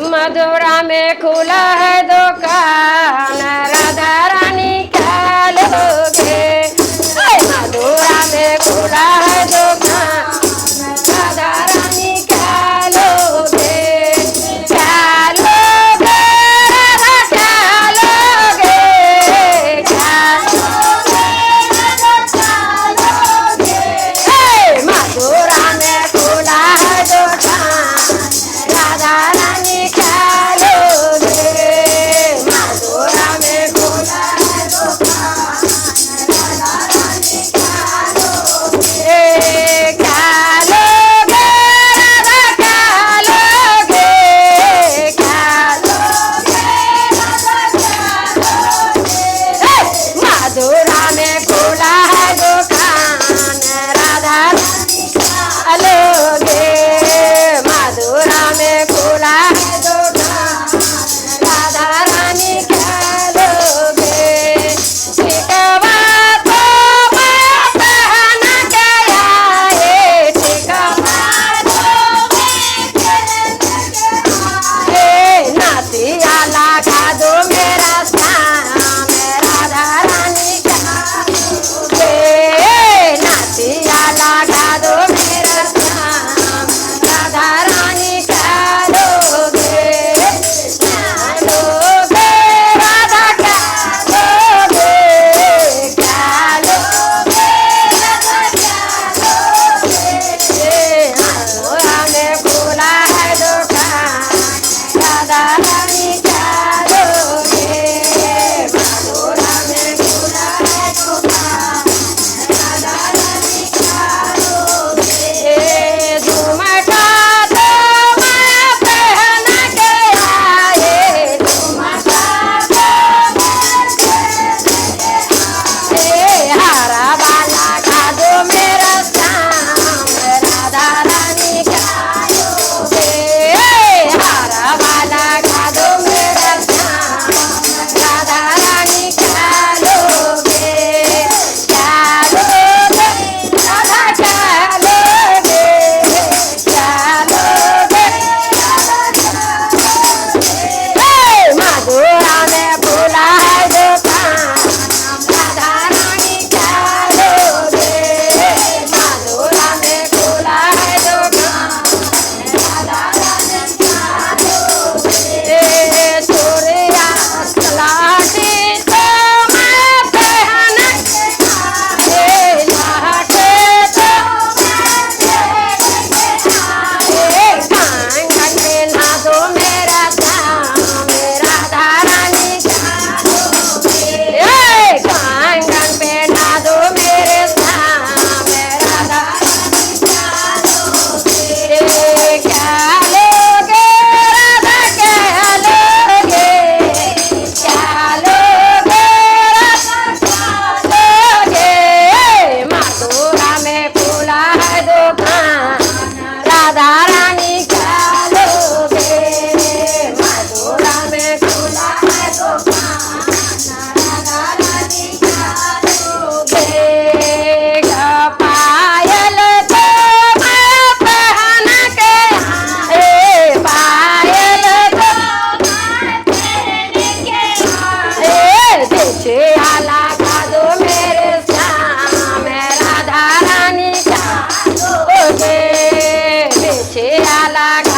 मधुरा में खुला है दुकान, राधा रानी क्या लोगे। मधुरा में खुला है दुकान, राधा रानी क्या लोगे। क्या लोगे राधा क्या लोगे, क्या लोगे राधा क्या लोगे। मधुरा में खुला है दुकान, राधा रानी क्या लोगे। मधुरा में खुला है दुकान, राधा रानी क्या लोगे। क्या लोगे राधा क्या लोगे, क्या लोगे राधा क्या लोगे। मधुरा में खुला है दुकान, राधा रानी क्या लोगे। मधुरा में खुला है दुकान, राधा रानी क्या लोगे। टिकवा तो मैं पहन के आए, टिकवा तो मैं पहन के आए। नातिया लगा दो मेरा शाम, राधा रानी क्या लोगे। नातिया लगा दो मेरा शाम, राधा रानी क्या लोगे। क्या लोगे राधा क्या लोगे, क्या लोगे राधा क्या लोगे। मधुरा में खुला है दुकान, राधा रानी क्या लोगे। मधुरा में खुला है दुकान, राधा रानी क्या लोगे। झुमका तो मैं पहन के आए, झुमका तो मैं पहन के आए। हारा वाला खा दो मेरा शाम, राधा रानी क्या लोगे। हारा वाला खा दो मेरा शाम, राधा रानी क्या लोगे। क्या लोगे राधा क्या लोगे, क्या लोगे राधा क्या लोगे। मधुरा में खुला है दुकान, राधा रानी क्या लोगे। मधुरा में खुला है दुकान, राधा रानी क्या लोगे। सूर्यास्त लाठी तो मैं पहन के आए, लाठी तो मैं पहन के आए। कंगन पहना दो मेरा शाम, राधा रानी क्या लोगे। कंगन पहना दो मेरे शाम, राधा रानी क्या लोगे। क्या लोगे राधा क्या लोगे, क्या लोगे राधा क्या लोगे। मधुरा में खुला है दुकान, राधा रानी क्या लोगे। मधुरा में खुला है दुकान, राधा रानी क्या लोगे। पायल तो मैं पहन के आए, पायल तो मैं पहन के आए। बिछिया लगा दो मेरे शाम, राधा रानी क्या लोगे। बिछिया लगा